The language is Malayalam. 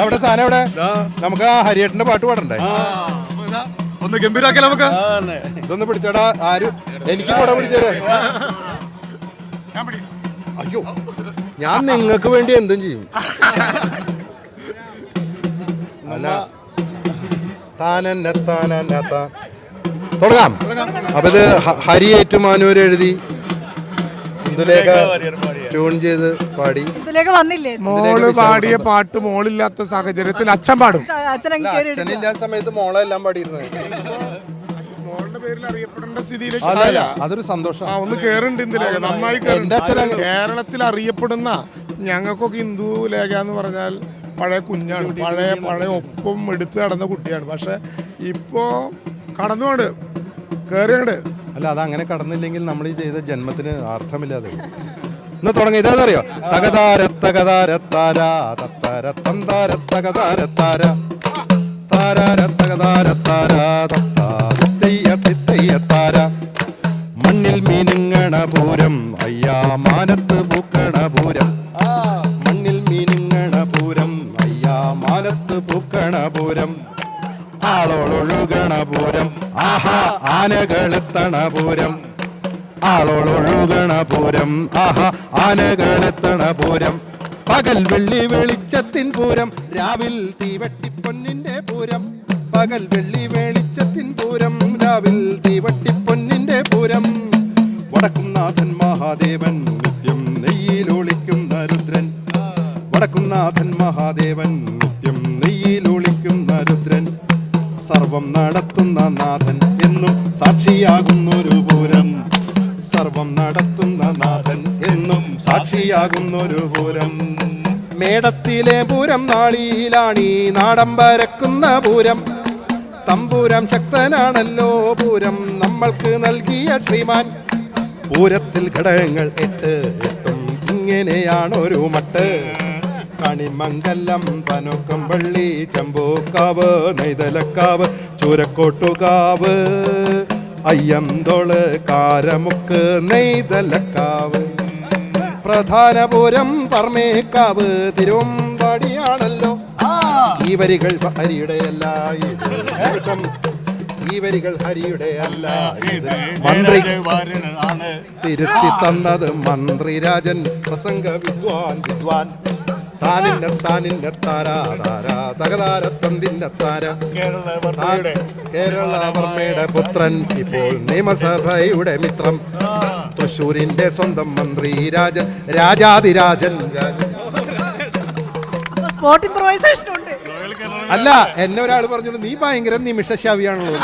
അവിടെ സാധനം എവിടെ? നമുക്ക് ആ ഹരിയേട്ടന്റെ പാട്ട് പാടണ്ടേ? ഒന്ന് ഗംഭീരാക്കി നമുക്ക്. ഇതൊന്ന് പിടിച്ചടാ. ആരും എനിക്ക് കൂടെ പിടിച്ചേരെ. അയ്യോ, ഞാൻ നിങ്ങൾക്ക് വേണ്ടി എന്തും ചെയ്യും. അല്ല, തുടങ്ങാം. അപ്പൊ ഇത് ഹരി ഏറ്റുമാനൂർ എഴുതി, ഇന്ദുലേഖ ട്യൂൺ ചെയ്ത് പാടി. മോള് പാടിയ പാട്ട് മോളില്ലാത്ത സാഹചര്യത്തിൽ അച്ഛൻ പാടും. അച്ഛനില്ലാത്ത സമയത്ത് മോളെല്ലാം പാടിയിരുന്നത്. മോളുടെ പേരിൽ അറിയപ്പെടേണ്ട സ്ഥിതിയിലേക്ക് അതൊരു സന്തോഷം. ഒന്ന് കേറുന്നുണ്ട് ഇന്ദുലേഖ, നന്നായി. കേരളത്തിൽ അറിയപ്പെടുന്ന ഞങ്ങൾക്കൊക്കെ ഇന്ദു ലേഖ എന്ന് പറഞ്ഞാൽ പഴയ കുഞ്ഞാണ്, പഴയ ഒപ്പം എടുത്ത് നടന്ന കുട്ടിയാണ്. പക്ഷെ ഇപ്പോ കടന്നുകൊണ്ട് കേറിയുണ്ട്. അല്ല, അതങ്ങനെ കടന്നില്ലെങ്കിൽ നമ്മൾ ഈ ചെയ്ത ജന്മത്തിന് അർത്ഥമില്ലാതെ. ഇന്ന് തുടങ്ങി. ഇതറിയോ? തകതാര തകതാര താര തത്താര തന്താര തകതാര താര താരാര തകതാര താര തത്തായ താര. മണ്ണിൽ മീനുങ്ങണ പൂരം, അയ്യാ മാനത്ത് പൂക്കണ പൂരം. മണ്ണിൽ മീനുങ്ങണ പൂരം, അയ്യാ മാനത്ത് പൂക്കണ പൂരം. ആളോളൊഴുകണ പൂരം, ആഹാ ആനകളെത്തണ പൂരം. ആളോളൊഴുകണ പൂരം, ആഹാ ആനകളെത്തണ പൂരം. പകൽ വെള്ളി വെളിച്ചത്തിൻ പൂരം, രാവിൽ തീവട്ടിപ്പൊന്നിന്റെ പൂരം. പകൽ വെള്ളി വെളിച്ചത്തിൻ പൂരം, രാവിൽ തീവട്ടിപ്പൊന്നിന്റെ പൂരം. വടക്കുംനാഥൻ മഹാദേവൻ നിത്യം നെയ്യിലൊളിക്കുന്ന രുദ്രൻ. വടക്കുംനാഥൻ മഹാദേവൻ നിത്യം നെയ്യിലൊളിക്കുന്ന രുദ്രൻ. സർവം നടത്തുന്ന നാഥൻ എന്നും സാക്ഷിയാകുന്നൊരു പൂരം. സർവം നടത്തുന്ന നാഥൻ എന്നും സാക്ഷിയാകുന്നൊരു പൂരം. മേടത്തിലെ പൂരം നാളിയിലാണീ നാടം പരക്കുന്ന പൂരം. തമ്പൂരം ശക്തനാണല്ലോ പൂരം നമ്മൾക്ക് നൽകിയ ശ്രീമാൻ. പൂരത്തിൽ ഘടകങ്ങൾ 8 ഇങ്ങനെയാണൊരു മട്ട്. കണിമംഗലം, പനോക്കമ്പള്ളി, ചമ്പൂക്കാവ്, നെയ്തലക്കാവ്, ചൂരക്കോട്ടുകാവ്, അയ്യന്തോള്, കാരമുക്ക്, നെയ്തലക്കാവ്. പ്രധാന പൂരം പറമേക്കാവ്, തിരുവമ്പാടിയാണല്ലോ. ഈ വരികൾ ഹരിയുടെ അല്ല, ഈ വരികൾ ഹരിയുടെ അല്ല. മന്ത്രി തിരുത്തി തന്നത് മന്ത്രി രാജൻ, പ്രസംഗ വിദ്വാൻ. താനിന്റെ താനിന്റെ താര താര തകതാര തന്തിന്റെ താര. കേരള വർമ്മയുടെ പുത്രൻ, ഇപ്പോൾ നിയമസഭയുടെ മിത്രം. തൃശ്ശൂരിന്റെ സ്വന്തം മന്ത്രി രാജൻ, രാജാതിരാജൻ. അല്ല, എന്നെ ഒരാൾ പറഞ്ഞു, നീ ഭയങ്കര നിമിഷശാവിയാണല്ലോ.